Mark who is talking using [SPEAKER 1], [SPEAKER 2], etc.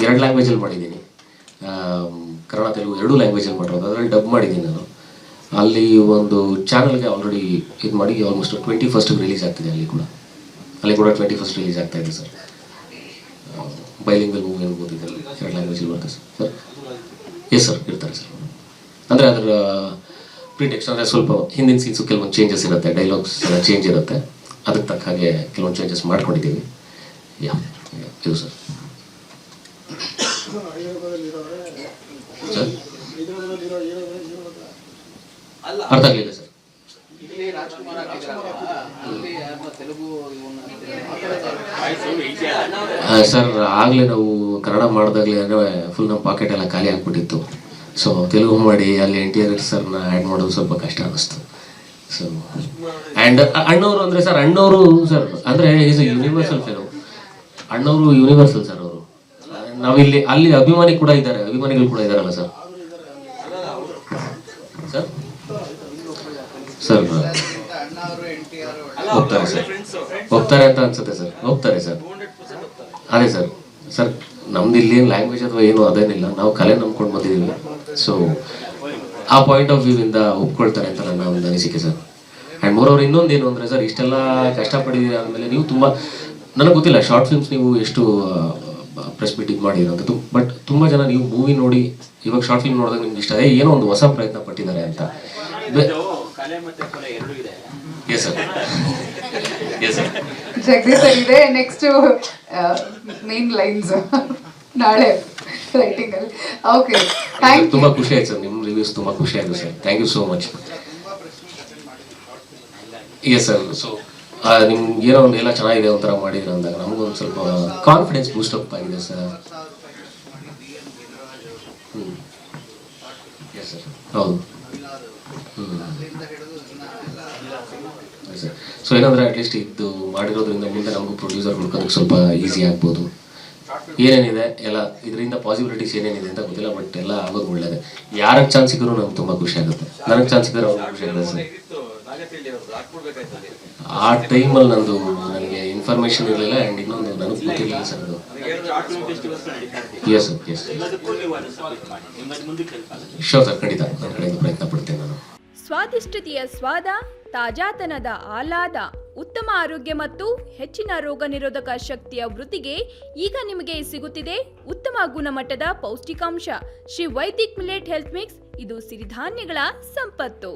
[SPEAKER 1] 2 ಲ್ಯಾಂಗ್ವೇಜಲ್ಲಿ ಮಾಡಿದ್ದೀನಿ, ಕನ್ನಡ ತೆಲುಗು 2 ಲ್ಯಾಂಗ್ವೇಜಲ್ಲಿ ಮಾಡಿರೋದು. ಅದರಲ್ಲಿ ಡಬ್ ಮಾಡಿದ್ದೀನಿ ನಾನು. ಅಲ್ಲಿ ಒಂದು ಚಾನಲ್ಗೆ ಆಲ್ರೆಡಿ ಇದು ಮಾಡಿ ಆಲ್ಮೋಸ್ಟ್ 21st ರಿಲೀಸ್ ಆಗ್ತಿದೆ. ಅಲ್ಲಿ ಕೂಡ 21st ರಿಲೀಸ್ ಆಗ್ತಾ ಇದೆ ಸರ್. ಬೈಲಿಂಗಲ್ ಮೂವಿ ಅನ್ಬೋದು, ಇದರಲ್ಲಿ 2 ಲ್ಯಾಂಗ್ವೇಜಲ್ಲಿ ಬರುತ್ತೆ ಸರ್. ಎಸ್ ಸರ್, ಇರ್ತಾರೆ ಸರ್. ಅಂದರೆ ಅದರ ಪ್ರಿಟೆಕ್ಸ್ಟ್ ಅಂದರೆ ಸ್ವಲ್ಪ ಹಿಂದಿನ ಸೀನ್ಸು ಕೆಲವೊಂದು ಚೇಂಜಸ್ ಇರುತ್ತೆ, ಡೈಲಾಗ್ಸ್ ಎಲ್ಲ ಚೇಂಜ್ ಇರುತ್ತೆ. ಅದಕ್ಕೆ ತಕ್ಕ ಹಾಗೆ ಕೆಲವೊಂದು ಚೇಂಜಸ್ ಮಾಡ್ಕೊಂಡಿದ್ದೀವಿ. ಇದು ಸರ್. ಸರ್ ಅರ್ಥ ಆಗಲಿಲ್ಲ ಸರ್. ಸರ್ ಆಗಲೇ ನಾವು ಕನ್ನಡ ಮಾಡಿದಾಗಲೇ ಫುಲ್ ನಮ್ಮ ಪಾಕೆಟ್ ಎಲ್ಲ ಖಾಲಿ ಆಗಿಬಿಟ್ಟಿತ್ತು. ಸೊ ತೆಲುಗು ಮಾಡಿ ಅಲ್ಲಿ NTR ಆ್ಯಡ್ ಮಾಡೋದು ಸ್ವಲ್ಪ ಕಷ್ಟ ಅನ್ನಿಸ್ತು. ಸೊ ಆ್ಯಂಡ್ ಅಣ್ಣವರು ಅಂದರೆ ಸರ್, ಅಣ್ಣವರು ಸರ್ ಅಂದರೆ ಈಸ್ ಎ ಯೂನಿವರ್ಸಲ್ ಫೆಲೋ. ಅಣ್ಣವರು ಯೂನಿವರ್ಸಲ್ ಸರ್. ಅವರು ನಾವಿಲ್ಲಿ ಅಲ್ಲಿ ಅಭಿಮಾನಿಗಳು ಕೂಡ ಇದ್ದಾರಲ್ಲ ಸರ್. ಸರ್ ಸರ್ ಹೋಗ್ತಾರೆ ಸರ್, ಹೋಗ್ತಾರೆ ಅಂತ ಅನ್ಸುತ್ತೆ ಸರ್. ಹೋಗ್ತಾರೆ ಸರ್. ಅದೇ ಸರ್. ಸರ್ ನಮ್ದು ಇಲ್ಲಿ ಏನು ಲ್ಯಾಂಗ್ವೇಜ್ ಅಥವಾ ಏನು ಅದೇನಿಲ್ಲ, ನಾವು ಕಲೆ ನಂಬ್ಕೊಂಡು ಬಂದಿದ್ದೀವಿ. ಸೊ ಆ ಪಾಯಿಂಟ್ ಆಫ್ ವ್ಯೂ ಇಂದ ಒಪ್ಕೊಳ್ತಾರೆ ಅಂತ ನನ್ನ ಒಂದು ಅನಿಸಿಕೆ ಸರ್. ಆ್ಯಂಡ್ ಮೋರ್ ಅವ್ರು ಇನ್ನೊಂದೇನು ಅಂದರೆ ಸರ್, ಇಷ್ಟೆಲ್ಲ ಕಷ್ಟಪಟ್ಟಿದ್ದೀರಿ ಆದಮೇಲೆ ನೀವು ತುಂಬ, ನನಗೆ ಗೊತ್ತಿಲ್ಲ ಶಾರ್ಟ್ ಫಿಲ್ಮ್ಸ್ ನೀವು ಎಷ್ಟು ಪ್ರೆಸ್ ಮೀಟ್ ಇದು ಮಾಡಿರೋಂಥದ್ದು, ಬಟ್ ತುಂಬ ಜನ ನೀವು ಮೂವಿ ನೋಡಿ ಇವಾಗ ಶಾರ್ಟ್ ಫಿಲ್ಮ್ ನೋಡಿದಾಗ ನಿಮ್ಗೆ ಇಷ್ಟ ಏನೋ ಒಂದು ಹೊಸ ಪ್ರಯತ್ನ ಪಟ್ಟಿದ್ದಾರೆ ಅಂತ. Yes sir, yes sir.
[SPEAKER 2] Jagadish sir ಇದೆ ನೆಕ್ಸ್ಟ್ ಮೇನ್ ಲೈನ್ಸ್ ನಾಳೆ ರೈಟಿಂಗ್ ಅಲ್ಲಿ. Okay, thank you.
[SPEAKER 1] ತುಂಬ ಖುಷಿ ಆಯ್ತು ಸರ್, ನಿಮ್ಮ ರಿವ್ಯೂಸ್ ತುಂಬ ಖುಷಿ ಆಯಿತು sir. Thank you so much. Yes sir. So ನಿಮ್ಗೆ ಏನೋ ಒಂದು ಎಲ್ಲ ಚೆನ್ನಾಗಿದೆ ಒಂಥರ ಮಾಡಿದ್ರೆ ಅಂದಾಗ ನಮಗೊಂದು ಸ್ವಲ್ಪ ಕಾನ್ಫಿಡೆನ್ಸ್ ಬೂಸ್ಟ್ ಅಪ್ ಆಗಿದೆ ಸರ್. ಎಸ್ ಸರ್, ಹೌದು. ಸರ್ ಸೊ ಏನಂದರೆ ಅಟ್ಲೀಸ್ಟ್ ಇದು ಮಾಡಿರೋದ್ರಿಂದ ಮುಂದೆ ನಮಗೂ ಪ್ರೊಡ್ಯೂಸರ್ ಹುಡ್ಕೋದಕ್ಕೆ ಸ್ವಲ್ಪ ಈಸಿ ಆಗ್ಬೋದು. ಏನೇನಿದೆ ಎಲ್ಲ ಇದರಿಂದ ಪಾಸಿಬಿಲಿಟೀಸ್ ಏನೇನಿದೆ ಅಂತ ಗೊತ್ತಿಲ್ಲ, ಬಟ್ ಎಲ್ಲ ಆಗೋದು ಒಳ್ಳೆಯದೇ. ಯಾರಿಗೆ ಚಾನ್ಸ್ ಸಿಕ್ಕರೂ ನಮ್ಗೆ ತುಂಬ ಖುಷಿ ಆಗುತ್ತೆ. ನನಗೆ ಚಾನ್ಸ್ ಸಿಕ್ಕರೆ ಅವ್ರಿಗೆ ಖುಷಿ ಆಗುತ್ತೆ ಸರ್. ಆ ಟೈಮಲ್ಲಿ ನನಗೆ ಇನ್ಫಾರ್ಮೇಷನ್ ಇರಲಿಲ್ಲ. ಆ್ಯಂಡ್ ಇನ್ನೊಂದು ನನಗೆ ಗೊತ್ತಿರಲಿಲ್ಲ ಸರ್ ಅದು. Yes sir, yes sure sir, ಖಂಡಿತ ನನ್ನ ಕಡೆಯಿಂದ ಪ್ರಯತ್ನ ಪಡ್ತೇನೆ ನಾನು.
[SPEAKER 3] ಸ್ವಾದಿಷ್ಟತೆಯ ಸ್ವಾದ, ತಾಜಾತನದ ಆಹ್ಲಾದ, ಉತ್ತಮ ಆರೋಗ್ಯ ಮತ್ತು ಹೆಚ್ಚಿನ ರೋಗ ನಿರೋಧಕ ಶಕ್ತಿಯ ವೃದ್ಧಿಗೆ ಈಗ ನಿಮಗೆ ಸಿಗುತ್ತಿದೆ ಉತ್ತಮ ಗುಣಮಟ್ಟದ ಪೌಷ್ಟಿಕಾಂಶ. Shri Vaidik millet health mix. ಇದು ಸಿರಿಧಾನ್ಯಗಳ ಸಂಪತ್ತು.